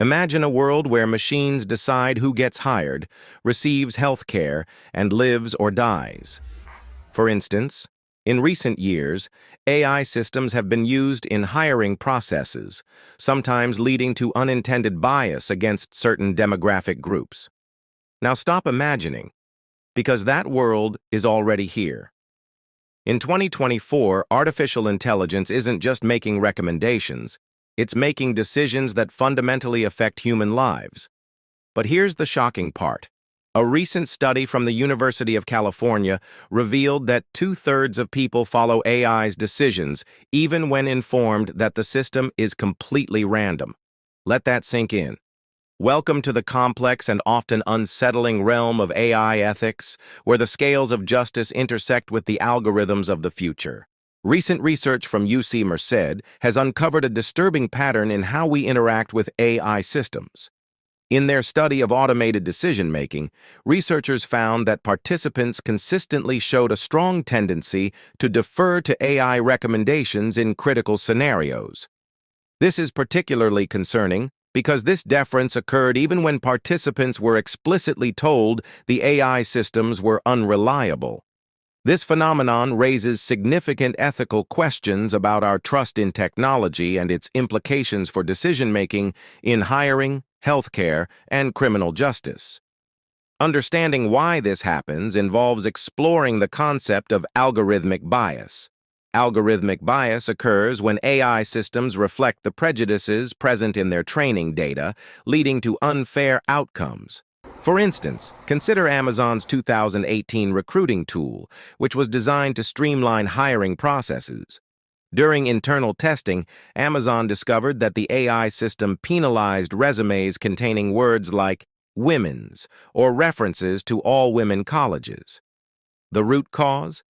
Imagine a world where machines decide who gets hired, receives health care, and lives or dies. For instance, in recent years, AI systems have been used in hiring processes, sometimes leading to unintended bias against certain demographic groups. Now stop imagining, because that world is already here. In 2024, artificial intelligence isn't just making recommendations, it's making decisions that fundamentally affect human lives. But here's the shocking part. A recent study from the University of California revealed that 2/3 of people follow AI's decisions, even when informed that the system is completely random. Let that sink in. Welcome to the complex and often unsettling realm of AI ethics, where the scales of justice intersect with the algorithms of the future. Recent research from UC Merced has uncovered a disturbing pattern in how we interact with AI systems. In their study of automated decision-making, researchers found that participants consistently showed a strong tendency to defer to AI recommendations in critical scenarios. This is particularly concerning because this deference occurred even when participants were explicitly told the AI systems were unreliable. This phenomenon raises significant ethical questions about our trust in technology and its implications for decision-making in hiring, healthcare, and criminal justice. Understanding why this happens involves exploring the concept of algorithmic bias. Algorithmic bias occurs when AI systems reflect the prejudices present in their training data, leading to unfair outcomes. For instance, consider Amazon's 2018 recruiting tool, which was designed to streamline hiring processes. During internal testing, Amazon discovered that the AI system penalized resumes containing words like women's or references to all-women colleges. The root cause?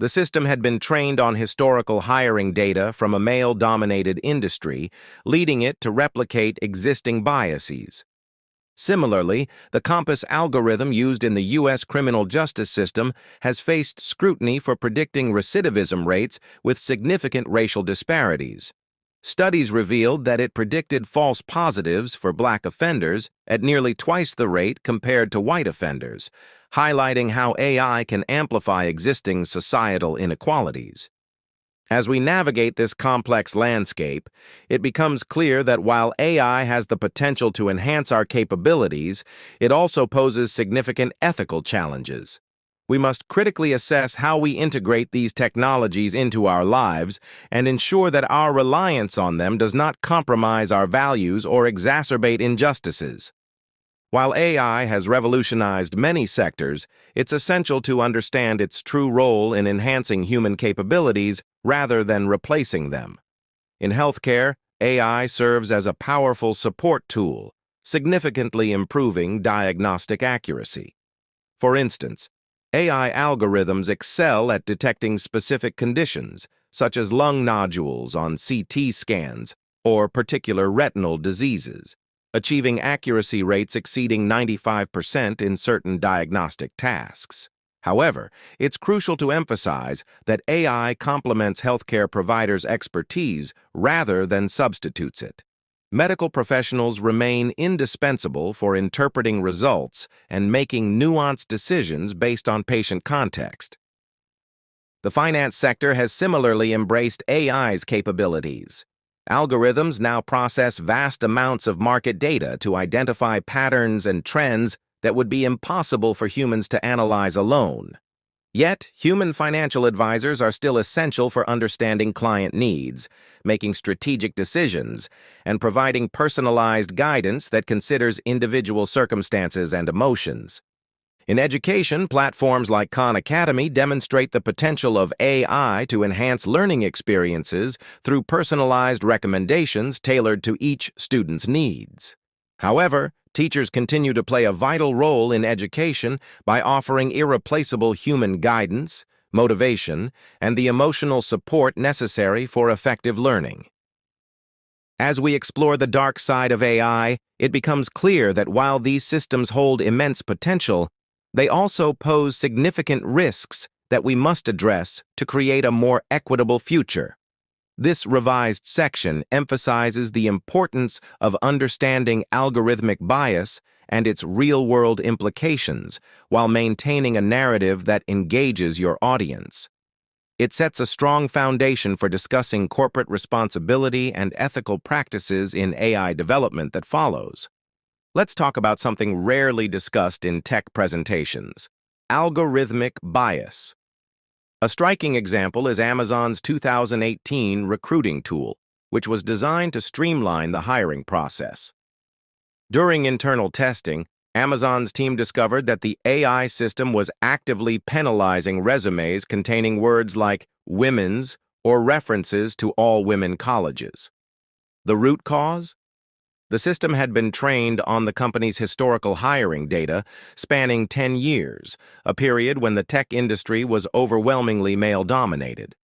The system had been trained on historical hiring data from a male-dominated industry, leading it to replicate existing biases. Similarly, the Compass algorithm used in the U.S. criminal justice system has faced scrutiny for predicting recidivism rates with significant racial disparities. Studies revealed that it predicted false positives for Black offenders at nearly twice the rate compared to white offenders, highlighting how AI can amplify existing societal inequalities. As we navigate this complex landscape, it becomes clear that while AI has the potential to enhance our capabilities, it also poses significant ethical challenges. We must critically assess how we integrate these technologies into our lives and ensure that our reliance on them does not compromise our values or exacerbate injustices. While AI has revolutionized many sectors, it's essential to understand its true role in enhancing human capabilities rather than replacing them. In healthcare, AI serves as a powerful support tool, significantly improving diagnostic accuracy. For instance, AI algorithms excel at detecting specific conditions, such as lung nodules on CT scans or particular retinal diseases, achieving accuracy rates exceeding 95% in certain diagnostic tasks. However, it's crucial to emphasize that AI complements healthcare providers' expertise rather than substitutes it. Medical professionals remain indispensable for interpreting results and making nuanced decisions based on patient context. The finance sector has similarly embraced AI's capabilities. Algorithms now process vast amounts of market data to identify patterns and trends that would be impossible for humans to analyze alone. Yet, human financial advisors are still essential for understanding client needs, making strategic decisions, and providing personalized guidance that considers individual circumstances and emotions. In education, platforms like Khan Academy demonstrate the potential of AI to enhance learning experiences through personalized recommendations tailored to each student's needs. However, teachers continue to play a vital role in education by offering irreplaceable human guidance, motivation, and the emotional support necessary for effective learning. As we explore the dark side of AI, it becomes clear that while these systems hold immense potential, they also pose significant risks that we must address to create a more equitable future. This revised section emphasizes the importance of understanding algorithmic bias and its real-world implications while maintaining a narrative that engages your audience. It sets a strong foundation for discussing corporate responsibility and ethical practices in AI development that follows. Let's talk about something rarely discussed in tech presentations: algorithmic bias. A striking example is Amazon's 2018 recruiting tool, which was designed to streamline the hiring process. During internal testing, Amazon's team discovered that the AI system was actively penalizing resumes containing words like women's or references to all-women colleges. The root cause? The system had been trained on the company's historical hiring data spanning 10 years, a period when the tech industry was overwhelmingly male-dominated.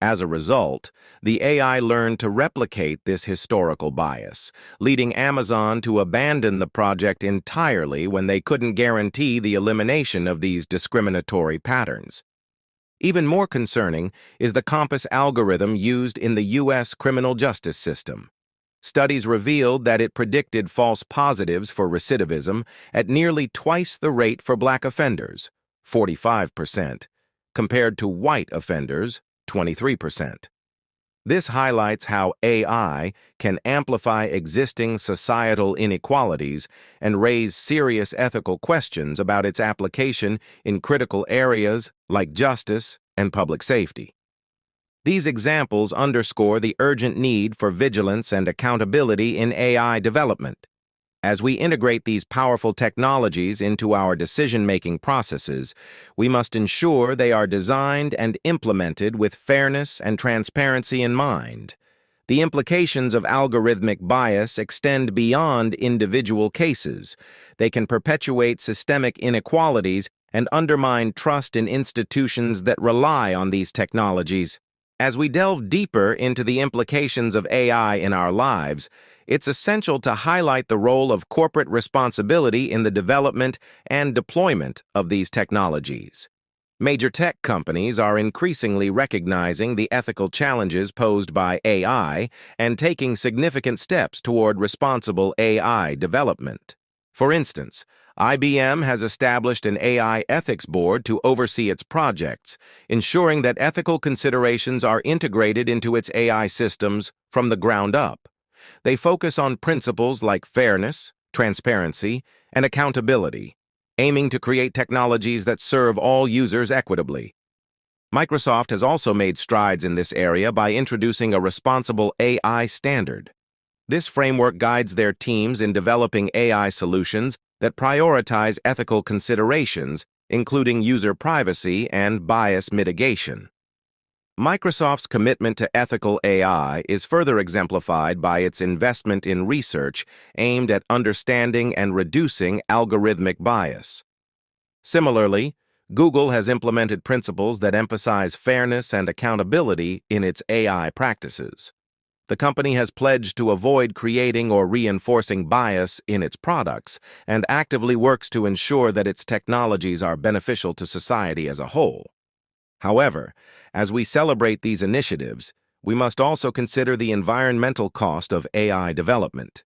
As a result, the AI learned to replicate this historical bias, leading Amazon to abandon the project entirely when they couldn't guarantee the elimination of these discriminatory patterns. Even more concerning is the Compass algorithm used in the U.S. criminal justice system. Studies revealed that it predicted false positives for recidivism at nearly twice the rate for black offenders, 45%, compared to white offenders, 23%. This highlights how AI can amplify existing societal inequalities and raise serious ethical questions about its application in critical areas like justice and public safety. These examples underscore the urgent need for vigilance and accountability in AI development. As we integrate these powerful technologies into our decision-making processes, we must ensure they are designed and implemented with fairness and transparency in mind. The implications of algorithmic bias extend beyond individual cases. They can perpetuate systemic inequalities and undermine trust in institutions that rely on these technologies. As we delve deeper into the implications of AI in our lives, it's essential to highlight the role of corporate responsibility in the development and deployment of these technologies. Major tech companies are increasingly recognizing the ethical challenges posed by AI and taking significant steps toward responsible AI development. For instance, IBM has established an AI ethics board to oversee its projects, ensuring that ethical considerations are integrated into its AI systems from the ground up. They focus on principles like fairness, transparency, and accountability, aiming to create technologies that serve all users equitably. Microsoft has also made strides in this area by introducing a responsible AI standard. This framework guides their teams in developing AI solutions that prioritize ethical considerations, including user privacy and bias mitigation. Microsoft's commitment to ethical AI is further exemplified by its investment in research aimed at understanding and reducing algorithmic bias. Similarly, Google has implemented principles that emphasize fairness and accountability in its AI practices. The company has pledged to avoid creating or reinforcing bias in its products and actively works to ensure that its technologies are beneficial to society as a whole. However, as we celebrate these initiatives, we must also consider the environmental cost of AI development.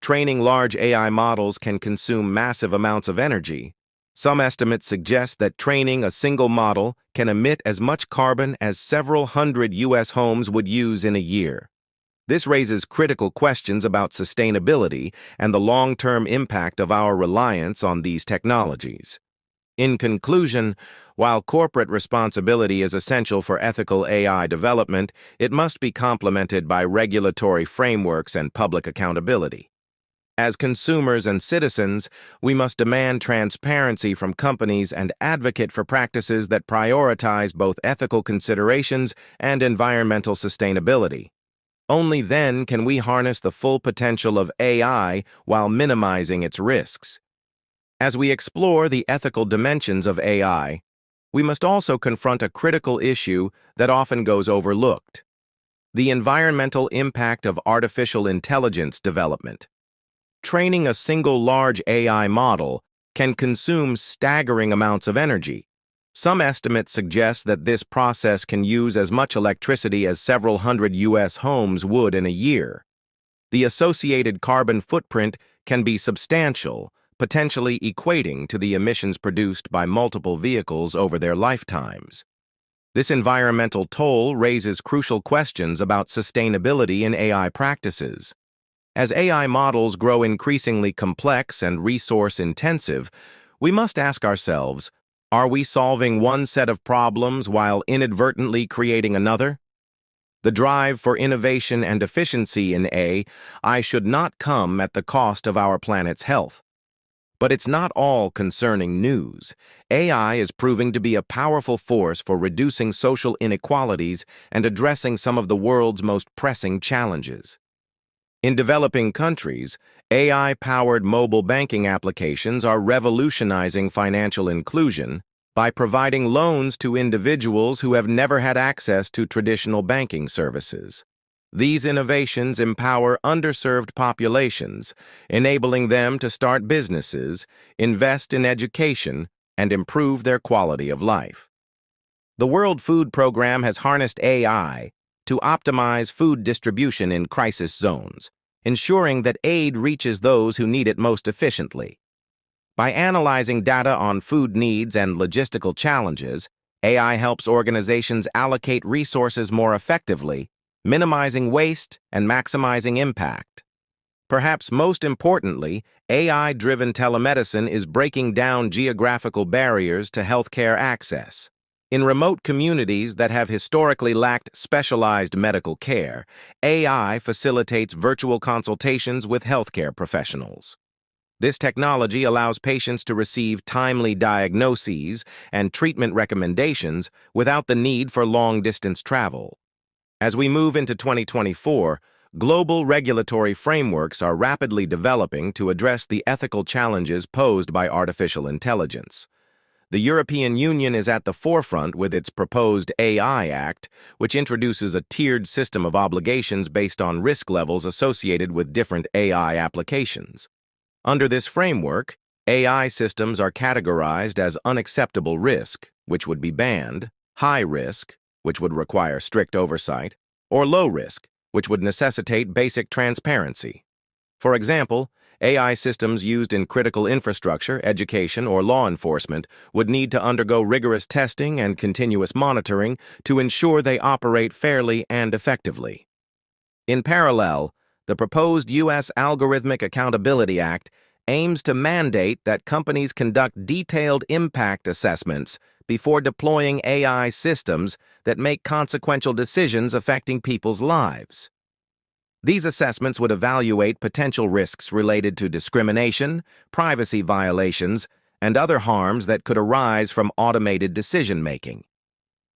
Training large AI models can consume massive amounts of energy. Some estimates suggest that training a single model can emit as much carbon as several hundred U.S. homes would use in a year. This raises critical questions about sustainability and the long-term impact of our reliance on these technologies. In conclusion, while corporate responsibility is essential for ethical AI development, it must be complemented by regulatory frameworks and public accountability. As consumers and citizens, we must demand transparency from companies and advocate for practices that prioritize both ethical considerations and environmental sustainability. Only then can we harness the full potential of AI while minimizing its risks. As we explore the ethical dimensions of AI, we must also confront a critical issue that often goes overlooked: the environmental impact of artificial intelligence development. Training a single large AI model can consume staggering amounts of energy. Some estimates suggest that this process can use as much electricity as several hundred U.S. homes would in a year. The associated carbon footprint can be substantial, potentially equating to the emissions produced by multiple vehicles over their lifetimes. This environmental toll raises crucial questions about sustainability in AI practices. As AI models grow increasingly complex and resource-intensive, we must ask ourselves, are we solving one set of problems while inadvertently creating another? The drive for innovation and efficiency in AI should not come at the cost of our planet's health. But it's not all concerning news. AI is proving to be a powerful force for reducing social inequalities and addressing some of the world's most pressing challenges. In developing countries, AI-powered mobile banking applications are revolutionizing financial inclusion by providing loans to individuals who have never had access to traditional banking services. These innovations empower underserved populations, enabling them to start businesses, invest in education, and improve their quality of life. The World Food Program has harnessed AI to optimize food distribution in crisis zones, ensuring that aid reaches those who need it most efficiently. By analyzing data on food needs and logistical challenges, AI helps organizations allocate resources more effectively, minimizing waste and maximizing impact. Perhaps most importantly, AI-driven telemedicine is breaking down geographical barriers to healthcare access. In remote communities that have historically lacked specialized medical care, AI facilitates virtual consultations with healthcare professionals. This technology allows patients to receive timely diagnoses and treatment recommendations without the need for long-distance travel. As we move into 2024, global regulatory frameworks are rapidly developing to address the ethical challenges posed by artificial intelligence. The European Union is at the forefront with its proposed AI Act, which introduces a tiered system of obligations based on risk levels associated with different AI applications. Under this framework, AI systems are categorized as unacceptable risk, which would be banned, high risk, which would require strict oversight, or low risk, which would necessitate basic transparency. For example, AI systems used in critical infrastructure, education, or law enforcement would need to undergo rigorous testing and continuous monitoring to ensure they operate fairly and effectively. In parallel, the proposed U.S. Algorithmic Accountability Act aims to mandate that companies conduct detailed impact assessments before deploying AI systems that make consequential decisions affecting people's lives. These assessments would evaluate potential risks related to discrimination, privacy violations, and other harms that could arise from automated decision-making.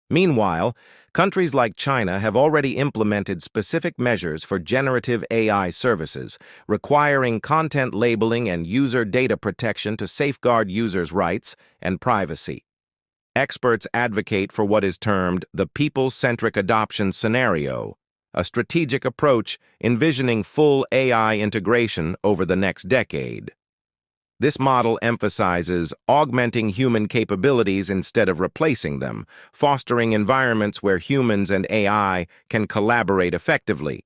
Meanwhile, countries like China have already implemented specific measures for generative AI services, requiring content labeling and user data protection to safeguard users' rights and privacy. Experts advocate for what is termed the people-centric adoption scenario, a strategic approach envisioning full AI integration over the next decade. This model emphasizes augmenting human capabilities instead of replacing them, fostering environments where humans and AI can collaborate effectively.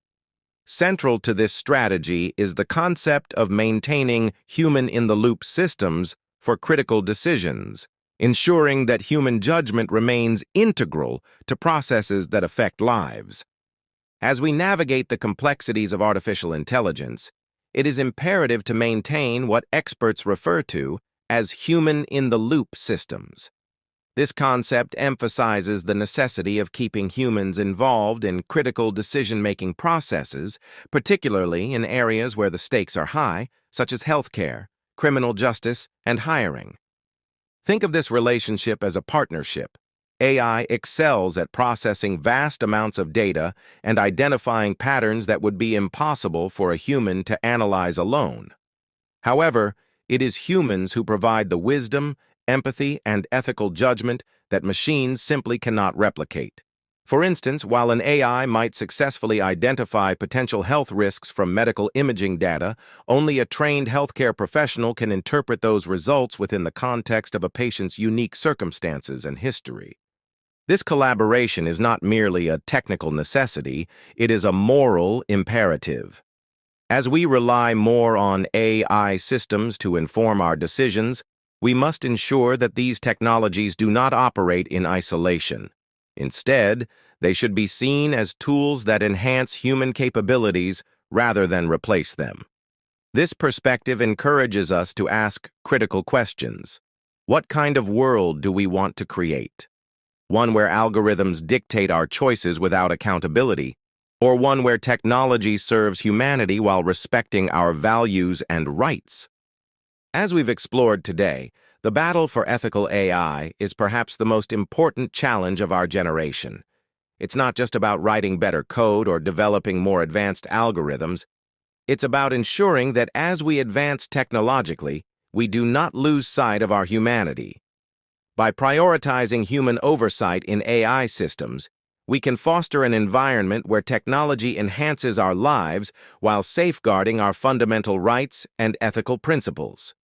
Central to this strategy is the concept of maintaining human-in-the-loop systems for critical decisions, ensuring that human judgment remains integral to processes that affect lives. As we navigate the complexities of artificial intelligence, it is imperative to maintain what experts refer to as human-in-the-loop systems. This concept emphasizes the necessity of keeping humans involved in critical decision-making processes, particularly in areas where the stakes are high, such as healthcare, criminal justice, and hiring. Think of this relationship as a partnership. AI excels at processing vast amounts of data and identifying patterns that would be impossible for a human to analyze alone. However, it is humans who provide the wisdom, empathy, and ethical judgment that machines simply cannot replicate. For instance, while an AI might successfully identify potential health risks from medical imaging data, only a trained healthcare professional can interpret those results within the context of a patient's unique circumstances and history. This collaboration is not merely a technical necessity, it is a moral imperative. As we rely more on AI systems to inform our decisions, we must ensure that these technologies do not operate in isolation. Instead, they should be seen as tools that enhance human capabilities rather than replace them. This perspective encourages us to ask critical questions. What kind of world do we want to create? One where algorithms dictate our choices without accountability, or one where technology serves humanity while respecting our values and rights? As we've explored today, the battle for ethical AI is perhaps the most important challenge of our generation. It's not just about writing better code or developing more advanced algorithms. It's about ensuring that as we advance technologically, we do not lose sight of our humanity. By prioritizing human oversight in AI systems, we can foster an environment where technology enhances our lives while safeguarding our fundamental rights and ethical principles.